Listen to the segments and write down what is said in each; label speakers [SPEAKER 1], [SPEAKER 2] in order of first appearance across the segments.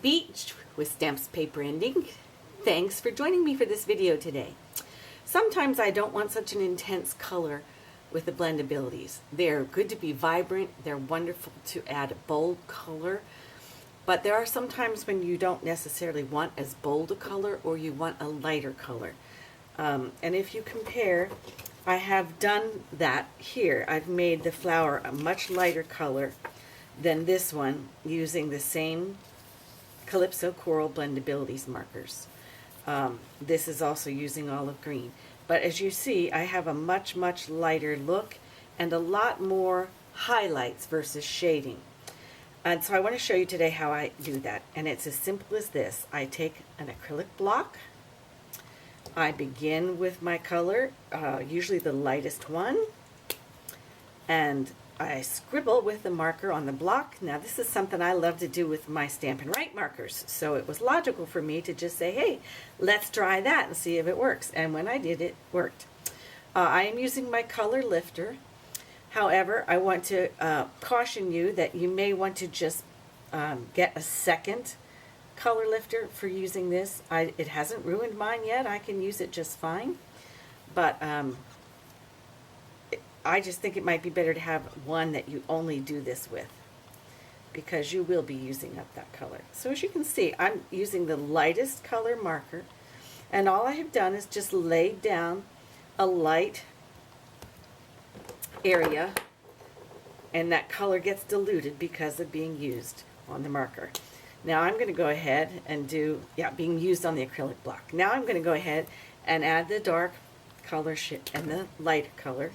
[SPEAKER 1] Beach with Stamps Paper and Ink. Thanks for joining me for this video today. Sometimes I don't want such an intense color with the Blendabilities. They're good to be vibrant, they're wonderful to add bold color, but there are some times when you don't necessarily want as bold a color or you want a lighter color. And if you compare, I have done that here. I've made the flower a much lighter color than this one using the same Calypso Coral Blendabilities markers. This is also using olive green. But as you see, I have a much lighter look and a lot more highlights versus shading. And so I want to show you today how I do that. And it's as simple as this. I take an acrylic block. I begin with my color, usually the lightest one. And I scribble with the marker on the block. Now this is something I love to do with my Stampin' Up markers, so it was logical for me to just say, hey, let's try that and see if it works. And when I did, it worked. I am using my color lifter. However, I want to caution you that you may want to just get a second color lifter for using this. It hasn't ruined mine yet. I can use it just fine. But I just think it might be better to have one that you only do this with, because you will be using up that color. So as you can see, I'm using the lightest color marker, and all I have done is just laid down a light area, and that color gets diluted because of being used on the marker. Now I'm going to go ahead and do, being used on the acrylic block. Now I'm going to go ahead and add the dark color and the light color.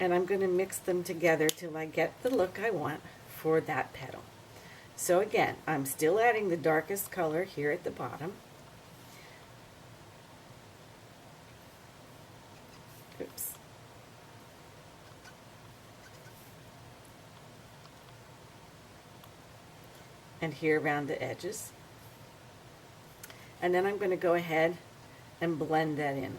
[SPEAKER 1] And I'm going to mix them together till I get the look I want for that petal. So again, I'm still adding the darkest color here at the bottom. Oops. And here around the edges. And then I'm going to go ahead and blend that in.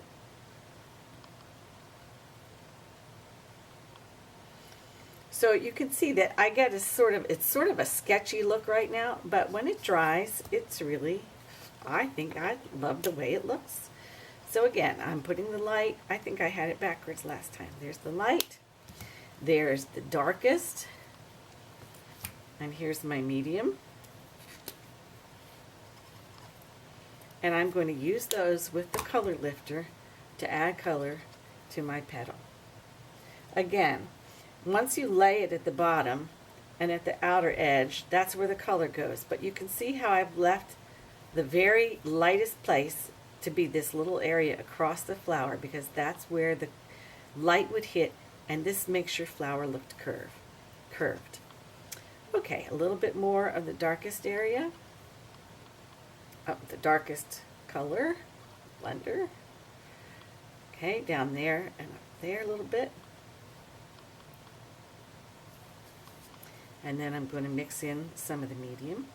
[SPEAKER 1] So you can see that I get it's sort of a sketchy look right now, but when it dries, it's really, I think I love the way it looks. So again, I'm putting the light. I think I had it backwards last time. There's the light, there's the darkest, and here's my medium. And I'm going to use those with the color lifter to add color to my petal. Again, once you lay it at the bottom and at the outer edge, that's where the color goes. But you can see how I've left the very lightest place to be this little area across the flower, because that's where the light would hit, and this makes your flower look curved. Okay, a little bit more of the darkest area. The darkest color, blender. Okay, down there and up there a little bit. And then I'm going to mix in some of the medium.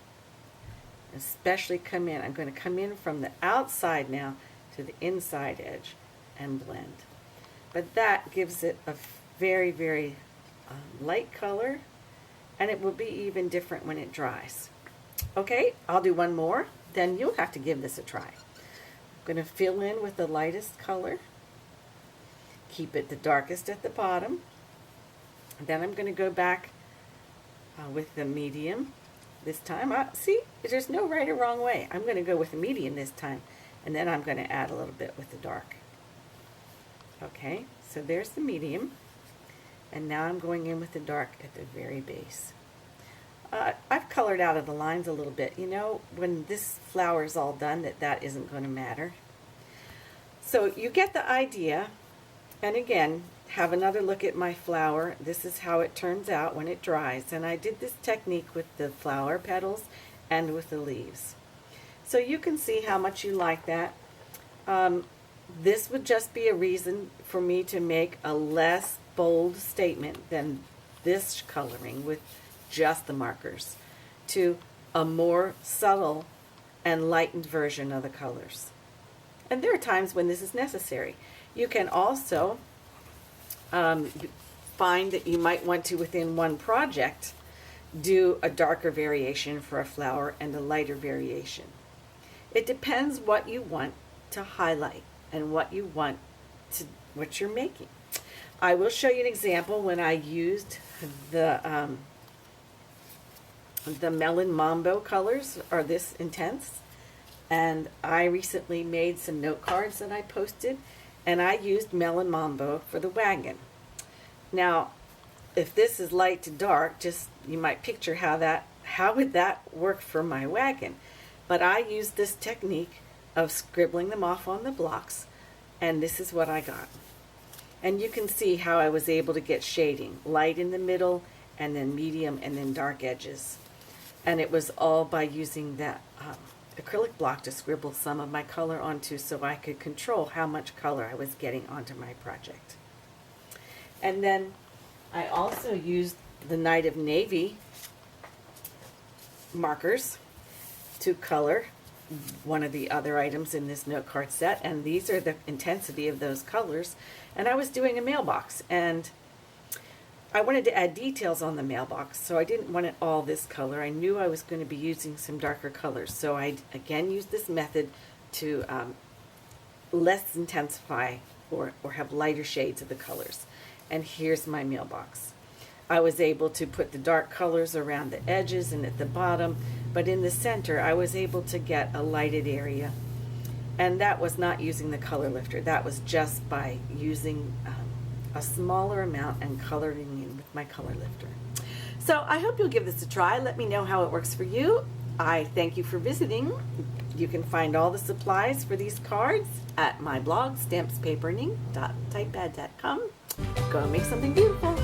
[SPEAKER 1] Especially I'm going to come in from the outside now to the inside edge and blend. But that gives it a very light color, and it will be even different when it dries. Okay, I'll do one more, then you'll have to give this a try. I'm going to fill in with the lightest color. Keep it the darkest at the bottom. Then I'm going to go back with the medium this time. See, there's no right or wrong way. I'm going to go with the medium this time, and then I'm going to add a little bit with the dark. Okay, so there's the medium, and now I'm going in with the dark at the very base. I've colored out of the lines a little bit. You know, when this flower is all done, that isn't going to matter. So you get the idea. And again, have another look at my flower. This is how it turns out when it dries. And I did this technique with the flower petals and with the leaves. So you can see how much you like that. This would just be a reason for me to make a less bold statement than this coloring with just the markers, to a more subtle and lightened version of the colors. And there are times when this is necessary. You can also find that you might want to, within one project, do a darker variation for a flower and a lighter variation. It depends what you want to highlight and what you want to, what you're making. I will show you an example when I used the Melon Mambo colors are this intense, and I recently made some note cards that I posted, and I used Melon Mambo for the wagon. Now, if this is light to dark, just you might picture how would that work for my wagon. But I used this technique of scribbling them off on the blocks, and this is what I got. And you can see how I was able to get shading, light in the middle, and then medium, and then dark edges. And it was all by using that acrylic block to scribble some of my color onto, so I could control how much color I was getting onto my project. And then I also used the Night of Navy markers to color one of the other items in this note card set, and these are the intensity of those colors. And I was doing a mailbox, and I wanted to add details on the mailbox, so I didn't want it all this color. I knew I was going to be using some darker colors, so I again used this method to less intensify or have lighter shades of the colors. And here's my mailbox. I was able to put the dark colors around the edges and at the bottom, but in the center I was able to get a lighted area. And that was not using the color lifter. That was just by using a smaller amount and coloring in with my color lifter. So I hope you'll give this a try. Let me know how it works for you. I thank you for visiting. You can find all the supplies for these cards at my blog, stampspaperning.typepad.com. Go and make something beautiful.